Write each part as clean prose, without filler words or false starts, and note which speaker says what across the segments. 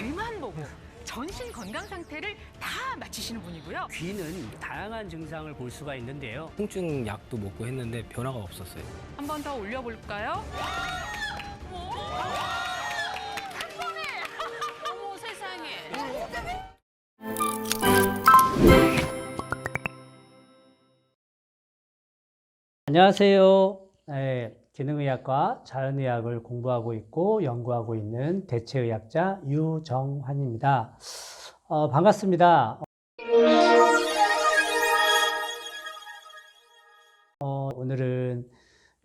Speaker 1: 귀만 보고 전신 건강 상태를 다 맞추시는 분이고요.
Speaker 2: 귀는 다양한 증상을 볼 수가 있는데요.
Speaker 3: 통증 약도 먹고 했는데 변화가 없었어요.
Speaker 1: 한 번 더 올려볼까요?
Speaker 4: 어머 세상에.
Speaker 2: 안녕하세요. 기능의학과 자연의학을 공부하고 있고 연구하고 있는 대체의학자 유정환입니다. 반갑습니다. 오늘은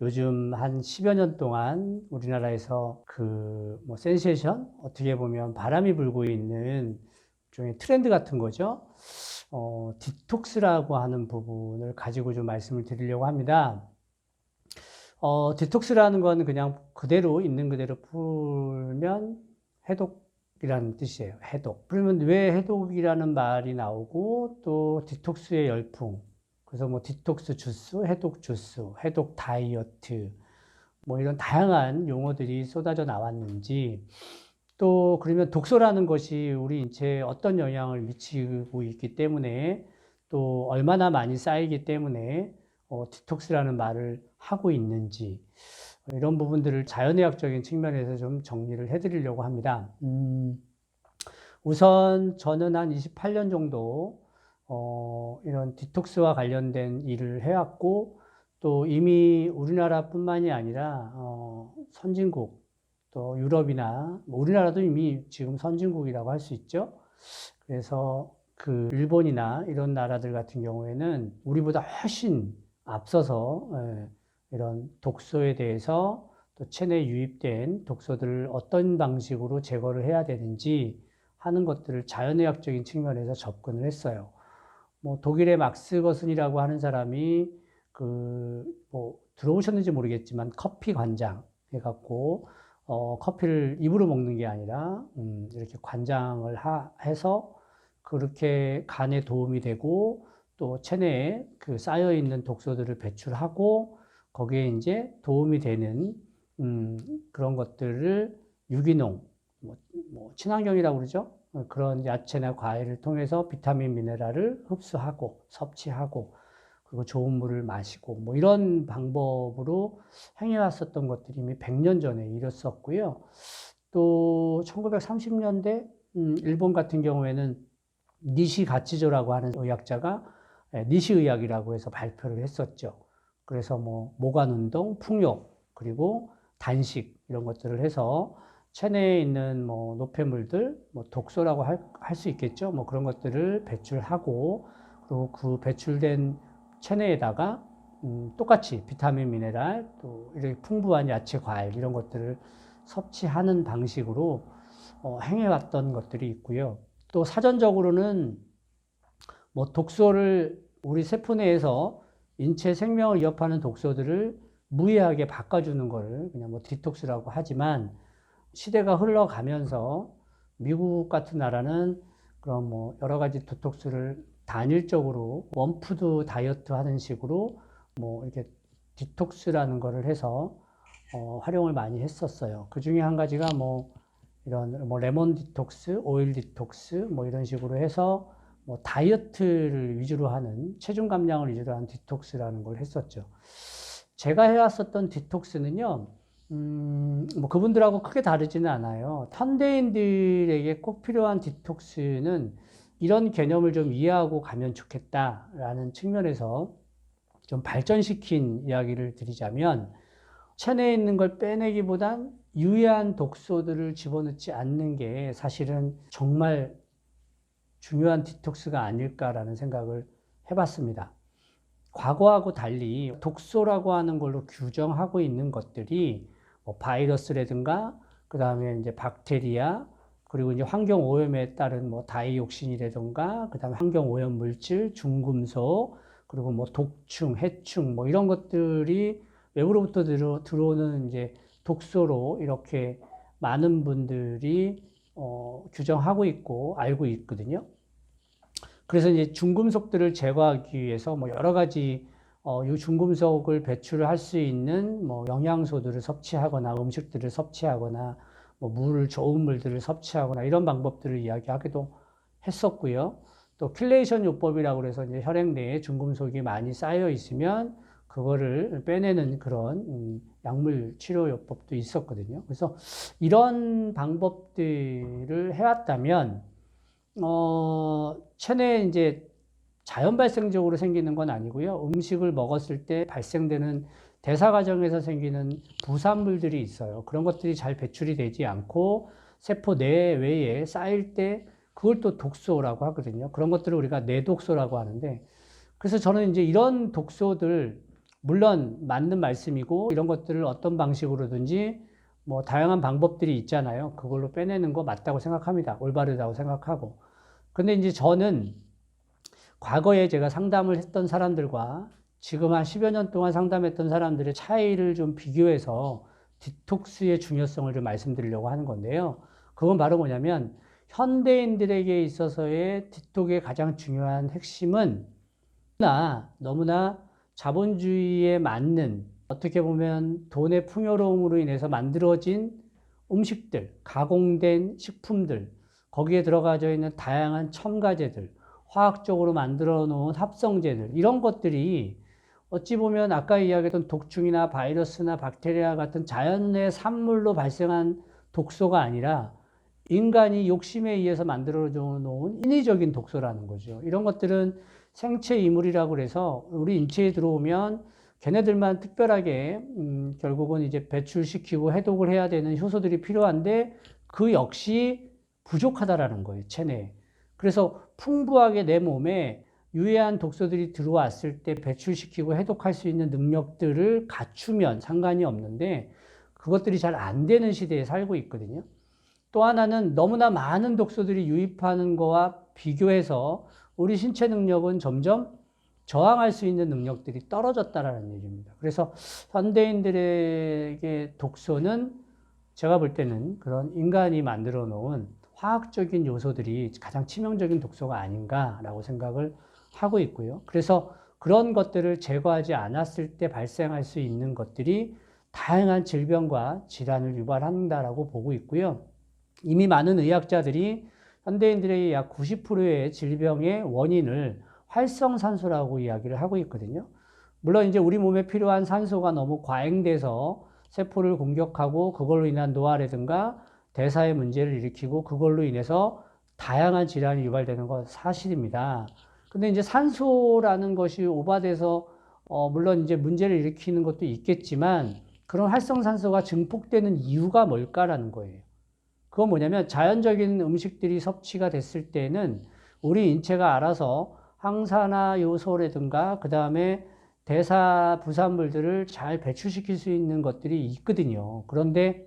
Speaker 2: 요즘 한 10여 년 동안 우리나라에서 센세이션, 어떻게 보면 바람이 불고 있는 일종의 트렌드 같은 거죠. 디톡스라고 하는 부분을 가지고 좀 말씀을 드리려고 합니다. 디톡스라는 건 그냥 그대로 있는 그대로 풀면 해독이라는 뜻이에요. 해독. 그러면 왜 해독이라는 말이 나오고 또 디톡스의 열풍. 그래서 뭐 디톡스 주스, 해독 주스, 해독 다이어트 뭐 이런 다양한 용어들이 쏟아져 나왔는지, 또 그러면 독소라는 것이 우리 인체에 어떤 영향을 미치고 있기 때문에, 또 얼마나 많이 쌓이기 때문에 디톡스라는 말을 하고 있는지, 이런 부분들을 자연의학적인 측면에서 좀 정리를 해드리려고 합니다. 우선 저는 한 28년 정도 이런 디톡스와 관련된 일을 해왔고, 또 이미 우리나라뿐만이 아니라 선진국, 또 유럽이나 우리나라도 이미 지금 선진국이라고 할 수 있죠. 그래서 일본이나 이런 나라들 같은 경우에는 우리보다 훨씬 앞서서 이런 독소에 대해서, 또 체내에 유입된 독소들을 어떤 방식으로 제거를 해야 되는지 하는 것들을 자연의학적인 측면에서 접근을 했어요. 뭐 독일의 막스 거슨이라고 하는 사람이 들어오셨는지 모르겠지만 커피 관장 해갖고 커피를 입으로 먹는 게 아니라 이렇게 관장을 해서 그렇게 간에 도움이 되고, 또 체내에 쌓여 있는 독소들을 배출하고 거기에 이제 도움이 되는 그런 것들을 유기농, 친환경이라고 그러죠. 그런 야채나 과일을 통해서 비타민, 미네랄을 흡수하고 섭취하고, 그리고 좋은 물을 마시고, 뭐 이런 방법으로 행해왔었던 것들이 이미 100년 전에 이뤘었고요. 또 1930년대 일본 같은 경우에는 니시 가치조라고 하는 의학자가 니시 의학이라고 해서 발표를 했었죠. 그래서 모관 운동, 풍욕, 그리고 단식 이런 것들을 해서 체내에 있는 노폐물들, 독소라고 할 수 있겠죠. 그런 것들을 배출하고, 그리고 그 배출된 체내에다가 똑같이 비타민, 미네랄, 또 이렇게 풍부한 야채, 과일 이런 것들을 섭취하는 방식으로 행해왔던 것들이 있고요. 또 사전적으로는 독소를 우리 세포 내에서 인체 생명을 위협하는 독소들을 무해하게 바꿔주는 거를 그냥 디톡스라고 하지만, 시대가 흘러가면서 미국 같은 나라는 그런 여러 가지 디톡스를 단일적으로 원푸드 다이어트 하는 식으로 이렇게 디톡스라는 거를 해서 활용을 많이 했었어요. 그 중에 한 가지가 이런 레몬 디톡스, 오일 디톡스 이런 식으로 해서 다이어트를 위주로 하는, 체중 감량을 위주로 하는 디톡스라는 걸 했었죠. 제가 해왔었던 디톡스는요, 그분들하고 크게 다르지는 않아요. 현대인들에게 꼭 필요한 디톡스는 이런 개념을 좀 이해하고 가면 좋겠다라는 측면에서 좀 발전시킨 이야기를 드리자면, 체내에 있는 걸 빼내기보단 유해한 독소들을 집어넣지 않는 게 사실은 정말 중요한 디톡스가 아닐까라는 생각을 해봤습니다. 과거하고 달리 독소라고 하는 걸로 규정하고 있는 것들이 바이러스라든가, 그 다음에 이제 박테리아, 그리고 이제 환경 오염에 따른 다이옥신이라든가, 그 다음에 환경 오염 물질, 중금속, 그리고 독충, 해충 이런 것들이 외부로부터 들어오는 이제 독소로 이렇게 많은 분들이 규정하고 있고 알고 있거든요. 그래서 이제 중금속들을 제거하기 위해서 여러 가지 이 중금속을 배출할 수 있는 영양소들을 섭취하거나 음식들을 섭취하거나 뭐 물을 좋은 물들을 섭취하거나 이런 방법들을 이야기하기도 했었고요. 또 킬레이션 요법이라고 해서 이제 혈액 내에 중금속이 많이 쌓여 있으면 그거를 빼내는 그런 약물 치료 요법도 있었거든요. 그래서 이런 방법들을 해왔다면 체내에 이제 자연 발생적으로 생기는 건 아니고요. 음식을 먹었을 때 발생되는 대사 과정에서 생기는 부산물들이 있어요. 그런 것들이 잘 배출이 되지 않고 세포 내외에 쌓일 때 그걸 또 독소라고 하거든요. 그런 것들을 우리가 내독소라고 하는데, 그래서 저는 이제 이런 독소들, 물론 맞는 말씀이고 이런 것들을 어떤 방식으로든지 뭐 다양한 방법들이 있잖아요. 그걸로 빼내는 거 맞다고 생각합니다. 올바르다고 생각하고. 근데 이제 저는 과거에 제가 상담을 했던 사람들과 지금 한 10여 년 동안 상담했던 사람들의 차이를 좀 비교해서 디톡스의 중요성을 좀 말씀드리려고 하는 건데요. 그건 바로 뭐냐면 현대인들에게 있어서의 디톡의 가장 중요한 핵심은 너무나 자본주의에 맞는, 어떻게 보면 돈의 풍요로움으로 인해서 만들어진 음식들, 가공된 식품들, 거기에 들어가져 있는 다양한 첨가제들, 화학적으로 만들어 놓은 합성제들, 이런 것들이 어찌 보면 아까 이야기했던 독충이나 바이러스나 박테리아 같은 자연의 산물로 발생한 독소가 아니라 인간이 욕심에 의해서 만들어 놓은 인위적인 독소라는 거죠. 이런 것들은 생체 이물이라고 해서 우리 인체에 들어오면 걔네들만 특별하게 결국은 이제 배출시키고 해독을 해야 되는 효소들이 필요한데 그 역시 부족하다라는 거예요, 체내에. 그래서 풍부하게 내 몸에 유해한 독소들이 들어왔을 때 배출시키고 해독할 수 있는 능력들을 갖추면 상관이 없는데 그것들이 잘 안 되는 시대에 살고 있거든요. 또 하나는 너무나 많은 독소들이 유입하는 거와 비교해서 우리 신체 능력은 점점 저항할 수 있는 능력들이 떨어졌다라는 얘기입니다. 그래서 현대인들에게 독소는 제가 볼 때는 그런 인간이 만들어 놓은 화학적인 요소들이 가장 치명적인 독소가 아닌가라고 생각을 하고 있고요. 그래서 그런 것들을 제거하지 않았을 때 발생할 수 있는 것들이 다양한 질병과 질환을 유발한다라고 보고 있고요. 이미 많은 의학자들이 현대인들의 약 90%의 질병의 원인을 활성산소라고 이야기를 하고 있거든요. 물론 이제 우리 몸에 필요한 산소가 너무 과잉돼서 세포를 공격하고 그걸로 인한 노화라든가 대사의 문제를 일으키고 그걸로 인해서 다양한 질환이 유발되는 건 사실입니다. 근데 이제 산소라는 것이 오버돼서 물론 이제 문제를 일으키는 것도 있겠지만 그런 활성산소가 증폭되는 이유가 뭘까라는 거예요. 그건 뭐냐면 자연적인 음식들이 섭취가 됐을 때는 우리 인체가 알아서 항산화 요소라든가 그 다음에 대사 부산물들을 잘 배출시킬 수 있는 것들이 있거든요. 그런데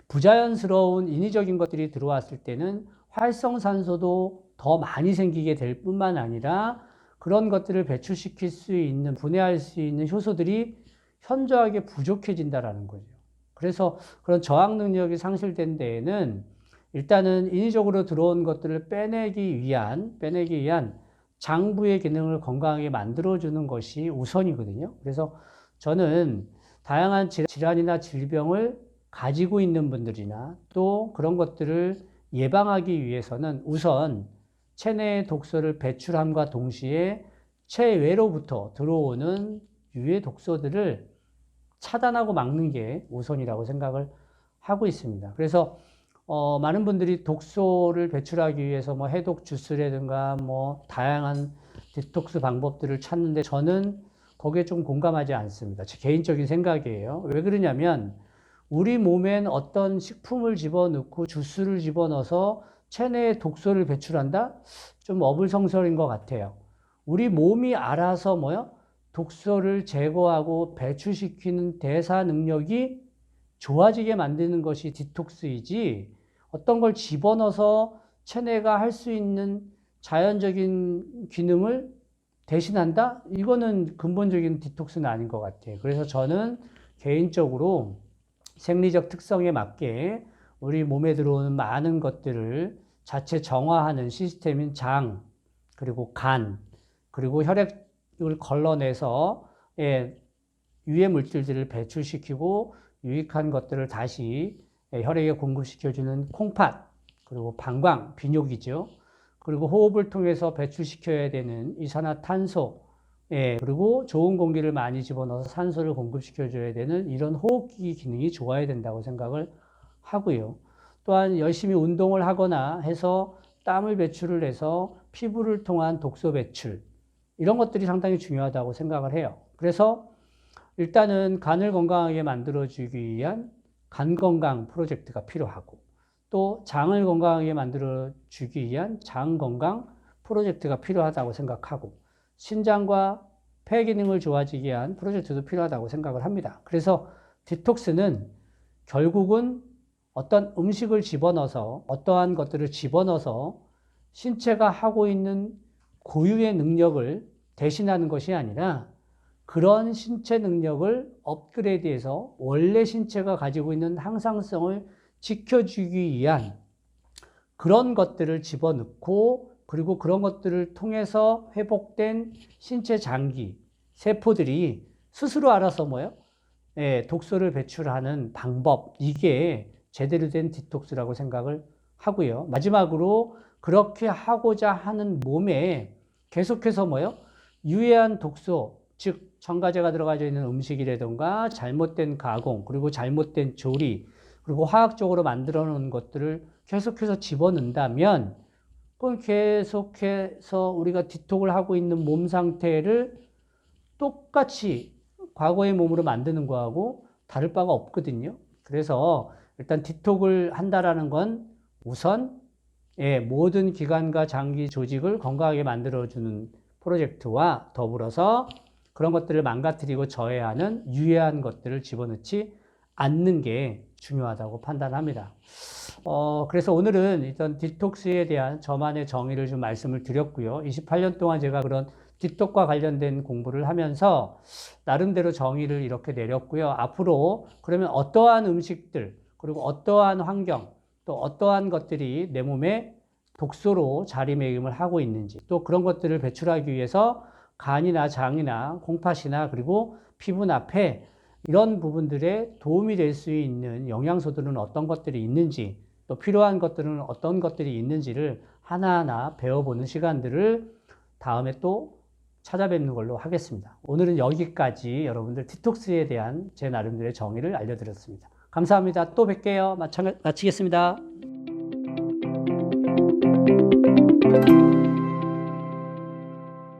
Speaker 2: 부자연스러운 인위적인 것들이 들어왔을 때는 활성산소도 더 많이 생기게 될 뿐만 아니라 그런 것들을 배출시킬 수 있는, 분해할 수 있는 효소들이 현저하게 부족해진다라는 거죠. 그래서 그런 저항 능력이 상실된 데에는 일단은 인위적으로 들어온 것들을 빼내기 위한 장부의 기능을 건강하게 만들어주는 것이 우선이거든요. 그래서 저는 다양한 질환이나 질병을 가지고 있는 분들이나 또 그런 것들을 예방하기 위해서는 우선 체내의 독소를 배출함과 동시에 체외로부터 들어오는 유해 독소들을 차단하고 막는 게 우선이라고 생각을 하고 있습니다. 그래서 많은 분들이 독소를 배출하기 위해서 뭐 해독 주스라든가 뭐 다양한 디톡스 방법들을 찾는데 저는 거기에 좀 공감하지 않습니다. 제 개인적인 생각이에요. 왜 그러냐면 우리 몸엔 어떤 식품을 집어넣고 주스를 집어넣어서 체내에 독소를 배출한다? 좀 어불성설인 것 같아요. 우리 몸이 알아서 독소를 제거하고 배출시키는 대사 능력이 좋아지게 만드는 것이 디톡스이지 어떤 걸 집어넣어서 체내가 할 수 있는 자연적인 기능을 대신한다? 이거는 근본적인 디톡스는 아닌 것 같아요. 그래서 저는 개인적으로 생리적 특성에 맞게 우리 몸에 들어오는 많은 것들을 자체 정화하는 시스템인 장, 그리고 간, 그리고 혈액을 걸러내서 유해 물질들을 배출시키고 유익한 것들을 다시 혈액에 공급시켜주는 콩팥, 그리고 방광, 비뇨기죠. 그리고 호흡을 통해서 배출시켜야 되는 이산화탄소, 그리고 좋은 공기를 많이 집어넣어서 산소를 공급시켜줘야 되는 이런 호흡기 기능이 좋아야 된다고 생각을 하고요. 또한 열심히 운동을 하거나 해서 땀을 배출을 해서 피부를 통한 독소 배출, 이런 것들이 상당히 중요하다고 생각을 해요. 그래서 일단은 간을 건강하게 만들어주기 위한 간 건강 프로젝트가 필요하고, 또 장을 건강하게 만들어주기 위한 장 건강 프로젝트가 필요하다고 생각하고, 신장과 폐 기능을 좋아지게 위한 프로젝트도 필요하다고 생각을 합니다. 그래서 디톡스는 결국은 어떤 음식을 집어넣어서, 어떠한 것들을 집어넣어서 신체가 하고 있는 고유의 능력을 대신하는 것이 아니라 그런 신체 능력을 업그레이드해서 원래 신체가 가지고 있는 항상성을 지켜주기 위한 그런 것들을 집어넣고, 그리고 그런 것들을 통해서 회복된 신체 장기, 세포들이 스스로 알아서 독소를 배출하는 방법, 이게 제대로 된 디톡스라고 생각을 하고요. 마지막으로 그렇게 하고자 하는 몸에 계속해서 유해한 독소, 즉 첨가제가 들어가져 있는 음식이라든가 잘못된 가공, 그리고 잘못된 조리, 그리고 화학적으로 만들어 놓은 것들을 계속해서 집어넣는다면 그건 계속해서 우리가 디톡을 하고 있는 몸 상태를 똑같이 과거의 몸으로 만드는 거하고 다를 바가 없거든요. 그래서 일단 디톡을 한다라는 건 우선 모든 기관과 장기 조직을 건강하게 만들어주는 프로젝트와 더불어서 그런 것들을 망가뜨리고 저해하는 유해한 것들을 집어넣지 않는 게 중요하다고 판단합니다. 그래서 오늘은 일단 디톡스에 대한 저만의 정의를 좀 말씀을 드렸고요. 28년 동안 제가 그런 디톡과 관련된 공부를 하면서 나름대로 정의를 이렇게 내렸고요. 앞으로 그러면 어떠한 음식들, 그리고 어떠한 환경, 또 어떠한 것들이 내 몸에 독소로 자리매김을 하고 있는지, 또 그런 것들을 배출하기 위해서 간이나 장이나 콩팥이나 그리고 피부나 폐, 이런 부분들에 도움이 될 수 있는 영양소들은 어떤 것들이 있는지, 또 필요한 것들은 어떤 것들이 있는지를 하나하나 배워보는 시간들을 다음에 또 찾아뵙는 걸로 하겠습니다. 오늘은 여기까지 여러분들 디톡스에 대한 제 나름대로의 정의를 알려드렸습니다. 감사합니다. 또 뵐게요. 마치겠습니다.